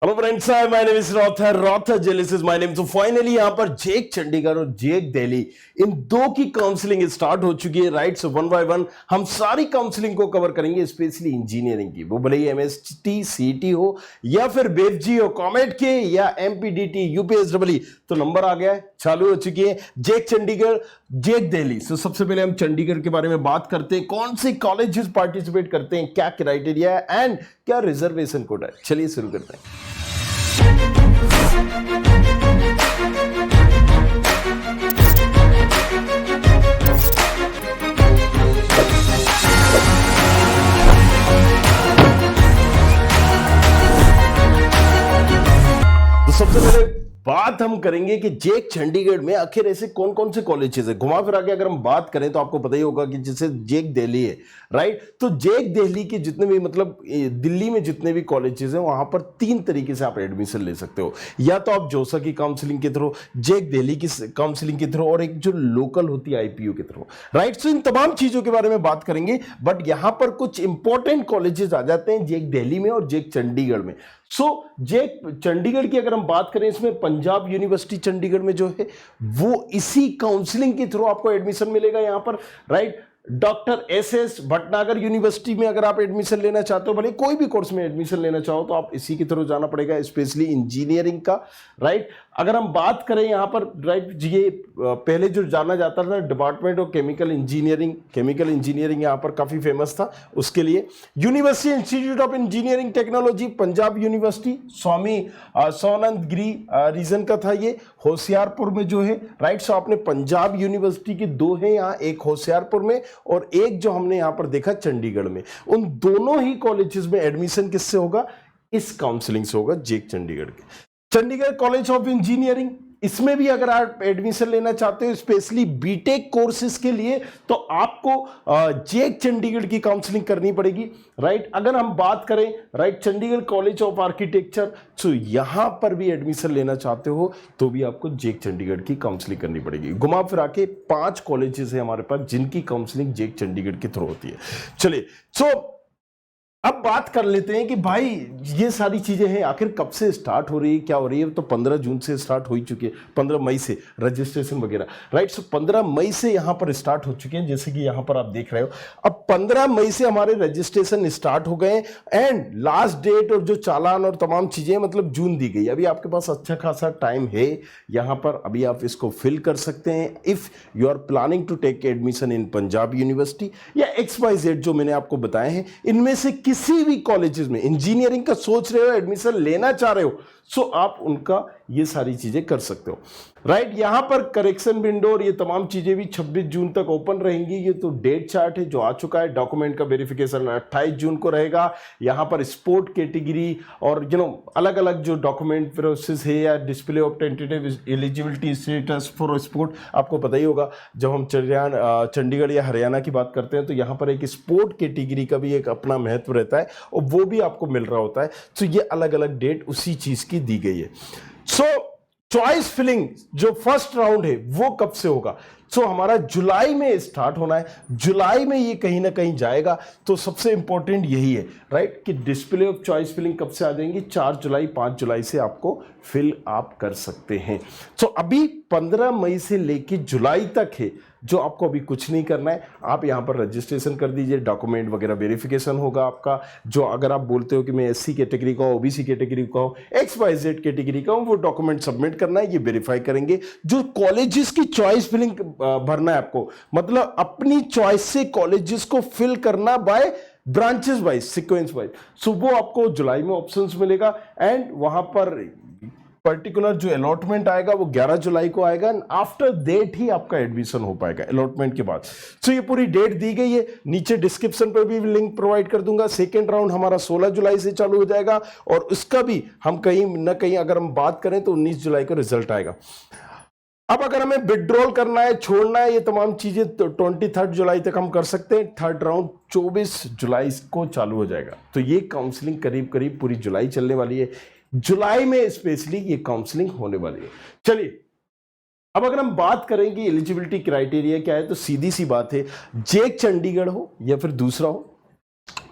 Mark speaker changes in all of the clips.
Speaker 1: Hello friends, hi, my name is Rather. Rather Jealous is my name. तो finally यहाँ पर जेक चंडीगढ़ और जेक दिल्ली, इन दो की काउंसलिंग स्टार्ट हो चुकी है। Right, so one by one हम सारी काउंसलिंग को कवर करेंगे, स्पेशली इंजीनियरिंग की। वो भले ही एमएसटी सीईटी हो या फिर बेवजी हो, कॉमेट के या एमपीडीटी यूपीएसडब्ल्यू, तो नंबर आ गया है, चालू हो चुकी है। जेक चंडीगढ़, जेक दिल्ली। सो सबसे पहले हम चंडीगढ़ के बारे में बात करते हैं। कौन से कॉलेजेस पार्टिसिपेट करते हैं, क्या क्राइटेरिया है एंड क्या रिजर्वेशन कोड है। चलिए शुरू करते हैं। तो सबसे पहले बात हम करेंगे कि जेक चंडीगढ़ में आखिर ऐसे कौन कौन से कॉलेजेस है। घुमा फिरा के अगर हम बात करें तो आपको पता ही होगा कि जैसे जेक दिल्ली है, राइट। तो जेक दिल्ली के जितने भी, मतलब दिल्ली में जितने भी कॉलेजेस हैं, वहां पर तीन तरीके से आप एडमिशन ले सकते हो। या तो आप जोसा की काउंसलिंग के थ्रू, जेक दिल्ली की काउंसलिंग के थ्रू, और एक जो लोकल होती है आईपीयू के थ्रू, राइट। सो इन तमाम चीजों के बारे में बात करेंगे, बट यहां पर कुछ इंपॉर्टेंट कॉलेजेस आ जाते हैं जेक दिल्ली में और जेक चंडीगढ़ में। जेक चंडीगढ़ की अगर हम बात करें, इसमें पंजाब यूनिवर्सिटी चंडीगढ़ में जो है वो इसी काउंसलिंग के थ्रू आपको एडमिशन मिलेगा यहां पर, right. Doctor S Bhatnagar university में अगर आप एडमिशन लेना चाहते हो, भले कोई भी कोर्स में एडमिशन लेना चाहो, तो आप इसी के थ्रू जाना पड़ेगा, स्पेशली इंजीनियरिंग का, राइट। अगर हम बात करें यहां पर, राइट, ये पहले जो जाना जाता था डिपार्टमेंट ऑफ केमिकल इंजीनियरिंग यहां पर काफी फेमस था उसके लिए। University institute of engineering technology Punjab university, Swami Sonand Giri region का था ये, होशियारपुर में जो है, राइट। सो आपने पंजाब यूनिवर्सिटी के दो हैं यहाँ, एक होशियारपुर में और एक जो हमने यहां पर देखा चंडीगढ़ में। उन दोनों ही कॉलेजेस में एडमिशन किससे होगा? इस काउंसलिंग से होगा, जेक चंडीगढ़ के। चंडीगढ़ कॉलेज ऑफ इंजीनियरिंग, इसमें भी अगर आप एडमिशन लेना चाहते हो स्पेशली बीटेक कोर्सेज के लिए, तो आपको जेक चंडीगढ़ की काउंसलिंग करनी पड़ेगी, राइट। अगर हम बात करें, right, Chandigarh college of architecture, तो यहां पर भी एडमिशन लेना चाहते हो तो भी आपको जेक चंडीगढ़ की काउंसलिंग करनी पड़ेगी। घुमा फिरा के 5 कॉलेजेस है हमारे पास जिनकी काउंसलिंग जेक चंडीगढ़ के थ्रू होती है। चलिए, अब बात कर लेते हैं कि भाई ये सारी चीजें हैं आखिर कब से स्टार्ट हो रही है, क्या हो रही है। तो 15 जून से स्टार्ट हो ही चुकी है, 15 मई से रजिस्ट्रेशन वगैरह, राइट। सो 15 मई से यहां पर स्टार्ट हो चुके हैं, जैसे कि यहां पर आप देख रहे हो। अब 15 मई से हमारे रजिस्ट्रेशन स्टार्ट हो गए एंड लास्ट डेट और जो चालान और तमाम चीजें, मतलब जून दी गई। अभी आपके पास अच्छा खासा टाइम है यहां पर, अभी आप इसको फिल कर सकते हैं if you are planning to take admission in Punjab university या XYZ जो मैंने आपको बताए हैं। इनमें से किसी भी कॉलेजेस में इंजीनियरिंग का सोच रहे हो, एडमिशन लेना चाह रहे हो, सो आप उनका ये सारी चीजें कर सकते हो, राइट। यहां पर करेक्शन विंडो और ये तमाम चीजें भी 26 जून तक ओपन रहेंगी। ये तो डेट चार्ट है जो आ चुका है। डॉक्यूमेंट का वेरिफिकेशन 28 जून को रहेगा। यहां पर स्पोर्ट कैटेगरी और अलग अलग जो डॉक्यूमेंट प्रोसेस है या display of tentative eligibility status for sport, आपको पता ही होगा जब हम चंडीगढ़ या हरियाणा की बात करते हैं तो यहां पर एक स्पोर्ट कैटेगरी का भी एक अपना महत्व रहता है और वो भी आपको मिल रहा होता है। तो ये अलग अलग डेट उसी चीज की दी गई है। चॉइस फिलिंग जो फर्स्ट राउंड है वो कब से होगा? हमारा जुलाई में स्टार्ट होना है, जुलाई में ये कहीं ना कहीं जाएगा। तो सबसे इंपॉर्टेंट यही है, राइट, कि डिस्प्ले ऑफ चॉइस फिलिंग कब से आ जाएंगी? 4 जुलाई 5 जुलाई से आपको फिल आप कर सकते हैं। अभी 15 मई से लेके जुलाई तक है जो आपको अभी कुछ नहीं करना है। आप यहां पर रजिस्ट्रेशन कर दीजिए, डॉक्यूमेंट वगैरह वेरिफिकेशन होगा आपका। जो अगर आप बोलते हो कि मैं SC कैटेगरी का हूं, OBC कैटेगरी का हूं, XYZ कैटेगरी का हूं, वो डॉक्यूमेंट सबमिट करना है, ये वेरीफाई करेंगे। जो कॉलेजेस की चॉइस फिलिंग भरना है आपको, मतलब अपनी चॉइस से कॉलेजेस को फिल करना by branches wise, sequence wise. वो आपको जुलाई में ऑप्शंस मिलेगा एंड वहां पर पर्टिकुलर जो अलॉटमेंट आएगा वो 11 जुलाई को आएगा। आफ्टर डेट ही आपका एडमिशन हो पाएगा अलॉटमेंट के बाद। ये पूरी डेट दी गई है, नीचे डिस्क्रिप्शन पर भी लिंक प्रोवाइड कर दूंगा। सेकेंड राउंड हमारा 16 जुलाई से चालू हो जाएगा और उसका भी हम कहीं ना कहीं अगर हम बात करें तो 19 जुलाई को रिजल्ट आएगा। अब अगर हमें विड्रॉल करना है, छोड़ना है, ये तमाम चीजें तो 23 जुलाई तक हम कर सकते हैं। थर्ड राउंड 24 जुलाई को चालू हो जाएगा। तो ये काउंसलिंग करीब करीब पूरी जुलाई चलने वाली है। जुलाई में स्पेशली ये काउंसलिंग होने वाली है। चलिए, अब अगर हम बात करें कि एलिजिबिलिटी क्राइटेरिया क्या है, तो सीधी सी बात है, जेक चंडीगढ़ हो या फिर दूसरा हो,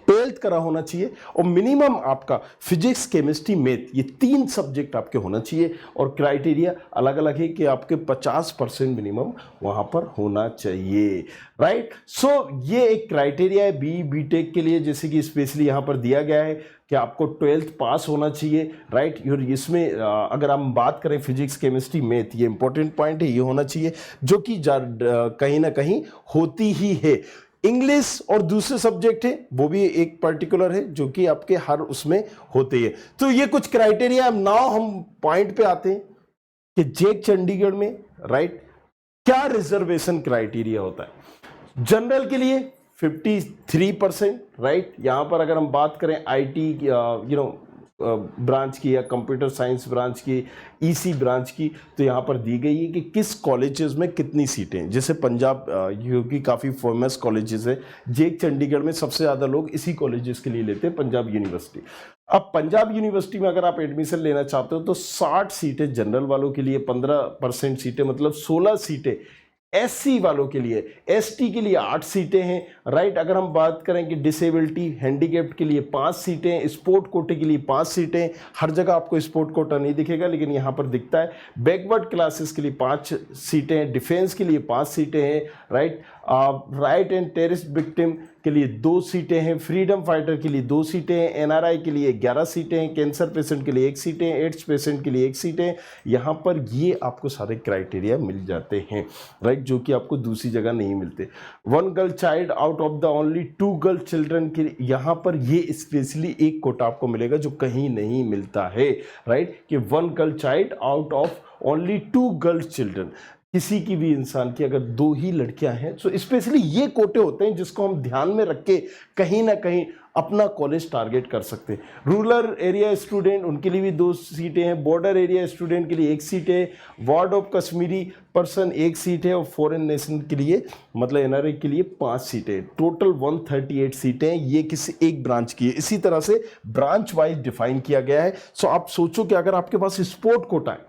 Speaker 1: 12th करा होना चाहिए और मिनिमम आपका फिजिक्स केमिस्ट्री मैथ ये 3 सब्जेक्ट आपके होना चाहिए। और क्राइटेरिया अलग अलग है कि आपके 50% मिनिमम वहां पर होना चाहिए, राइट। सो ये एक क्राइटेरिया है बीटेक के लिए, जैसे कि स्पेशली यहां पर दिया गया है कि आपको 12th पास होना चाहिए, राइट। और इसमें अगर हम बात करें फिजिक्स केमिस्ट्री मैथ, ये इंपॉर्टेंट पॉइंट है, ये होना चाहिए, जो कि कहीं ना कहीं होती ही है। इंग्लिश और दूसरे सब्जेक्ट है वो भी एक पर्टिकुलर है जो कि आपके हर उसमें होते हैं। तो ये कुछ क्राइटेरिया। अब नाउ हम पॉइंट पे आते हैं कि जेक चंडीगढ़ में, राइट, क्या रिजर्वेशन क्राइटेरिया होता है। जनरल के लिए 53%, राइट। यहां पर अगर हम बात करें आईटी ब्रांच की या कंप्यूटर साइंस ब्रांच की, ईसी ब्रांच की, तो यहाँ पर दी गई है कि किस कॉलेजेस में कितनी सीटें हैं। जैसे पंजाब की काफ़ी फेमस कॉलेजेस है, जेक चंडीगढ़ में सबसे ज़्यादा लोग इसी कॉलेजेस के लिए लेते हैं, पंजाब यूनिवर्सिटी। अब पंजाब यूनिवर्सिटी में अगर आप एडमिशन लेना चाहते हो तो 60 सीटें जनरल वालों के लिए, 15% सीटें मतलब 16 सीटें एससी वालों के लिए, एसटी के लिए 8 सीटें हैं, राइट। अगर हम बात करें कि डिसेबिलिटी हैंडीकैप्ड के लिए 5 सीटें, स्पोर्ट कोटे के लिए 5 सीटें, हर जगह आपको स्पोर्ट कोटा नहीं दिखेगा लेकिन यहाँ पर दिखता है। बैकवर्ड क्लासेस के लिए 5 सीटें, डिफेंस के लिए 5 सीटें हैं, right. Right and terrorist victim के लिए 2 सीटें हैं, फ्रीडम फाइटर के लिए 2 सीटें हैं, एनआरआई के लिए 11 सीटें हैं, कैंसर पेशेंट के लिए 1 सीटें, एड्स पेशेंट के लिए 1 सीटें। यहाँ पर ये आपको सारे क्राइटेरिया मिल जाते हैं, राइट, जो कि आपको दूसरी जगह नहीं मिलते। 1 girl child out of the only 2 girl children के लिए यहाँ पर ये स्पेशली एक कोटा आपको मिलेगा जो कहीं नहीं मिलता है, राइट, कि 1 girl child out of only 2 girl children. किसी की भी इंसान की अगर 2 ही लड़कियां हैं, तो स्पेशली ये कोटे होते हैं जिसको हम ध्यान में रख के कहीं ना कहीं अपना कॉलेज टारगेट कर सकते हैं। रूरल एरिया स्टूडेंट उनके लिए भी 2 सीटें हैं, बॉर्डर एरिया स्टूडेंट के लिए 1 सीट है, ward of Kashmiri person 1 seat है और फॉरेन नेशन के लिए मतलब एनआरआई के लिए 5 सीटें। टोटल 138 सीटें ये किसी एक ब्रांच की है। इसी तरह से ब्रांच वाइज डिफाइन किया गया है। सो आप सोचो कि अगर आपके पास स्पोर्ट कोटा है,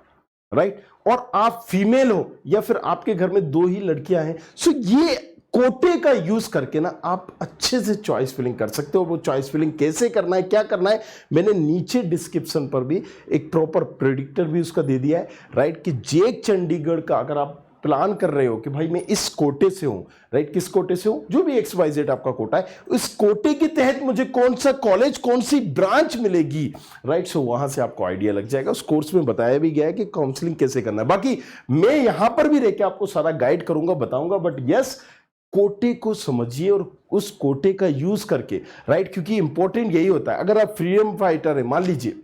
Speaker 1: राइट, और आप फीमेल हो या फिर आपके घर में 2 ही लड़कियां हैं, सो ये कोटे का यूज करके ना आप अच्छे से चॉइस फिलिंग कर सकते हो। वो चॉइस फिलिंग कैसे करना है, क्या करना है, मैंने नीचे डिस्क्रिप्शन पर भी एक प्रॉपर प्रेडिक्टर भी उसका दे दिया है, राइट, कि जेक चंडीगढ़ का अगर आप प्लान कर रहे हो कि भाई मैं इस कोटे से हूं, राइट, किस कोटे से हूं, जो भी XYZ आपका कोटा है, उस कोटे के तहत मुझे कौन सा कॉलेज, कौन सी ब्रांच मिलेगी, राइट। सो वहां से आपको आइडिया लग जाएगा। उस कोर्स में बताया भी गया है कि काउंसलिंग कैसे करना है। बाकी मैं यहां पर भी रह के आपको सारा गाइड करूंगा, बताऊंगा, बट यस, कोटे को समझिए और उस कोटे का यूज करके, राइट, क्योंकि इंपॉर्टेंट यही होता है। अगर आप फ्रीडम फाइटर है, मान लीजिए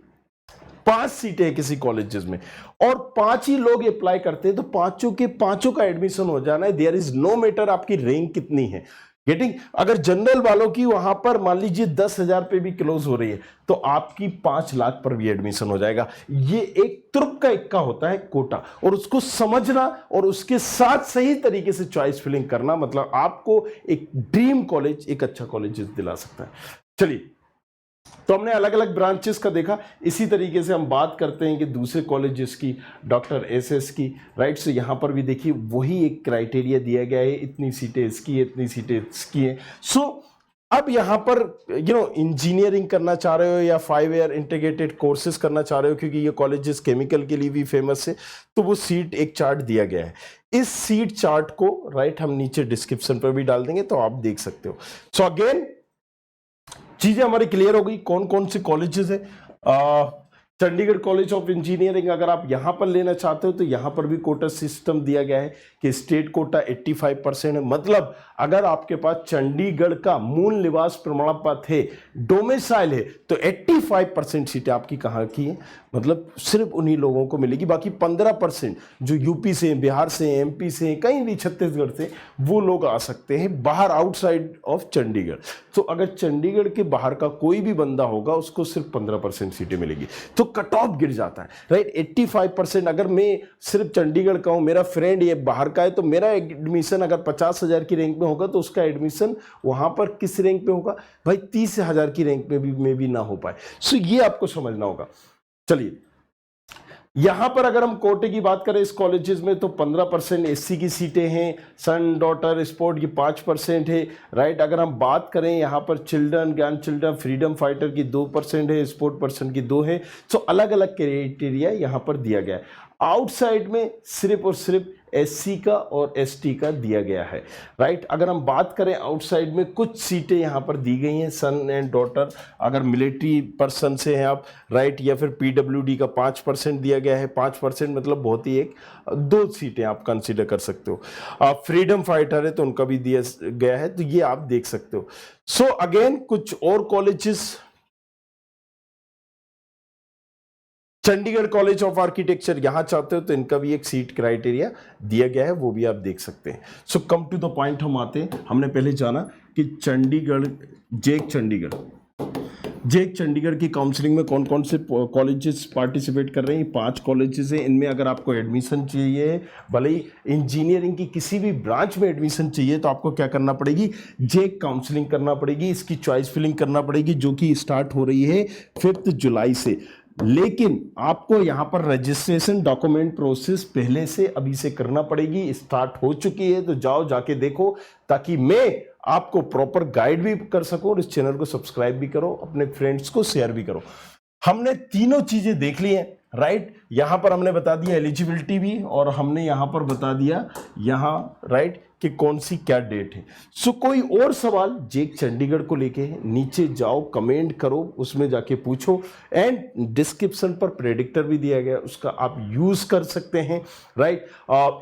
Speaker 1: 5 सीटें हैं किसी कॉलेजेस में और 5 ही लोग अप्लाई करते हैं, तो पांचों के पांचों का एडमिशन हो जाना है। देयर इज नो मैटर आपकी रैंक कितनी है, गेटिंग। अगर जनरल वालों की वहां पर मान लीजिए 10,000 पे भी क्लोज हो रही है तो आपकी 5 लाख पर भी एडमिशन हो जाएगा। ये एक तुर्क का इक्का होता है कोटा, और उसको समझना और उसके साथ सही तरीके से चॉइस फिलिंग करना मतलब आपको एक ड्रीम कॉलेज, एक अच्छा कॉलेज दिला सकता है। चलिए, तो हमने अलग अलग ब्रांचेस का देखा। इसी तरीके से हम बात करते हैं कि दूसरे कॉलेजेस की, डॉक्टर एसएस की, राइट। सो यहाँ पर भी देखिए वही एक क्राइटेरिया दिया गया है, इतनी सीटें इसकी है, इतनी सीटें इसकी है। सो अब यहाँ पर इंजीनियरिंग करना चाह रहे हो या 5 ईयर इंटीग्रेटेड कोर्सेज करना चाह रहे हो, क्योंकि ये कॉलेजेस केमिकल के लिए भी फेमस है, तो वो सीट एक चार्ट दिया गया है। इस सीट चार्ट को, राइट, हम नीचे डिस्क्रिप्शन पर भी डाल देंगे तो आप देख सकते हो। सो अगेन चीजें हमारी क्लियर हो गई, कौन कौन से कॉलेजेस है। चंडीगढ़ कॉलेज ऑफ इंजीनियरिंग अगर आप यहां पर लेना चाहते हो तो यहां पर भी कोटा सिस्टम दिया गया है कि स्टेट कोटा 85% है। मतलब अगर आपके पास चंडीगढ़ का मूल निवास प्रमाण पत्र है, डोमिसाइल है, तो 85% सीटें आपकी कहां की है, मतलब सिर्फ उन्हीं लोगों को मिलेगी। बाकी 15% जो यूपी से, बिहार से, एमपी से, कहीं भी छत्तीसगढ़ से, वो लोग आ सकते हैं बाहर, आउटसाइड ऑफ चंडीगढ़। तो अगर चंडीगढ़ के बाहर का कोई भी बंदा होगा उसको सिर्फ 15% सीटें मिलेगी, तो कट ऑफ गिर जाता है, राइट। 85%। अगर मैं सिर्फ चंडीगढ़ का हूं, मेरा फ्रेंड ये बाहर का है, तो मेरा एडमिशन अगर 50,000 की रैंक में होगा तो उसका एडमिशन वहां पर किस रैंक पे होगा भाई, 30,000 की रैंक में भी ना हो पाए। सो ये आपको समझना होगा। चलिए, यहां पर अगर हम कोटे की बात करें इस कॉलेजेस में तो 15% एससी की सीटें हैं, सन डॉटर स्पोर्ट की 5% है, राइट। अगर हम बात करें यहां पर चिल्ड्रन, ज्ञान चिल्ड्रन, फ्रीडम फाइटर की 2% है, स्पोर्ट पर्सन की 2 है। सो अलग अलग क्राइटेरिया यहां पर दिया गया है। आउटसाइड में सिर्फ और सिर्फ एससी का और एसटी का दिया गया है, राइट। अगर हम बात करें आउटसाइड में कुछ सीटें यहाँ पर दी गई हैं, सन एंड डॉटर, अगर मिलिट्री पर्सन से हैं आप, राइट, या फिर पीडब्ल्यूडी का 5% दिया गया है। 5% मतलब बहुत ही 2 सीटें आप कंसीडर कर सकते हो। फ्रीडम फाइटर है तो उनका भी दिया गया है, तो ये आप देख सकते हो। सो अगेन कुछ और colleges, Chandigarh college of architecture यहां चाहते हो तो इनका भी एक सीट क्राइटेरिया दिया गया है, वो भी आप देख सकते हैं। सो कम टू द पॉइंट हम आते हैं। हमने पहले जाना कि चंडीगढ़, जेक चंडीगढ़ की काउंसलिंग में कौन कौन से कॉलेजेस पार्टिसिपेट कर रहे हैं। 5 कॉलेजेस हैं। इनमें अगर आपको एडमिशन चाहिए, भले ही इंजीनियरिंग की किसी भी ब्रांच में एडमिशन चाहिए, तो आपको क्या करना पड़ेगी, जेक काउंसलिंग करना पड़ेगी। इसकी चॉइस फिलिंग करना पड़ेगी, जो कि स्टार्ट हो रही है 5 जुलाई से। लेकिन आपको यहां पर रजिस्ट्रेशन डॉक्यूमेंट प्रोसेस पहले से अभी से करना पड़ेगी। स्टार्ट हो चुकी है, तो जाओ जाके देखो, ताकि मैं आपको प्रॉपर गाइड भी कर सकूं और इस चैनल को सब्सक्राइब भी करो, अपने फ्रेंड्स को शेयर भी करो। हमने तीनों चीजें देख ली हैं, राइट। यहां पर हमने बता दिया एलिजिबिलिटी भी, और हमने यहां पर बता दिया यहां, राइट, कि कौन सी क्या डेट है। सो कोई और सवाल जेक चंडीगढ़ को लेके है, नीचे जाओ कमेंट करो, उसमें जाके पूछो। एंड डिस्क्रिप्शन पर प्रेडिक्टर भी दिया गया, उसका आप यूज कर सकते हैं, राइट।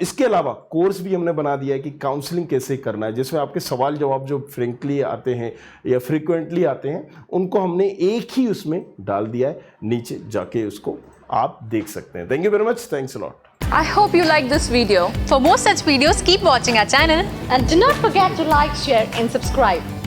Speaker 1: इसके अलावा कोर्स भी हमने बना दिया है कि काउंसलिंग कैसे करना है, जिसमें आपके सवाल जवाब जो फ्रेंकली आते हैं या फ्रीक्वेंटली आते हैं, उनको हमने एक ही उसमें डाल दिया है। नीचे जाके उसको आप देख सकते हैं। Thank you very much, thanks a lot.
Speaker 2: I hope you liked this video. For more such videos, keep watching our channel.
Speaker 3: And do not forget to like, share and subscribe.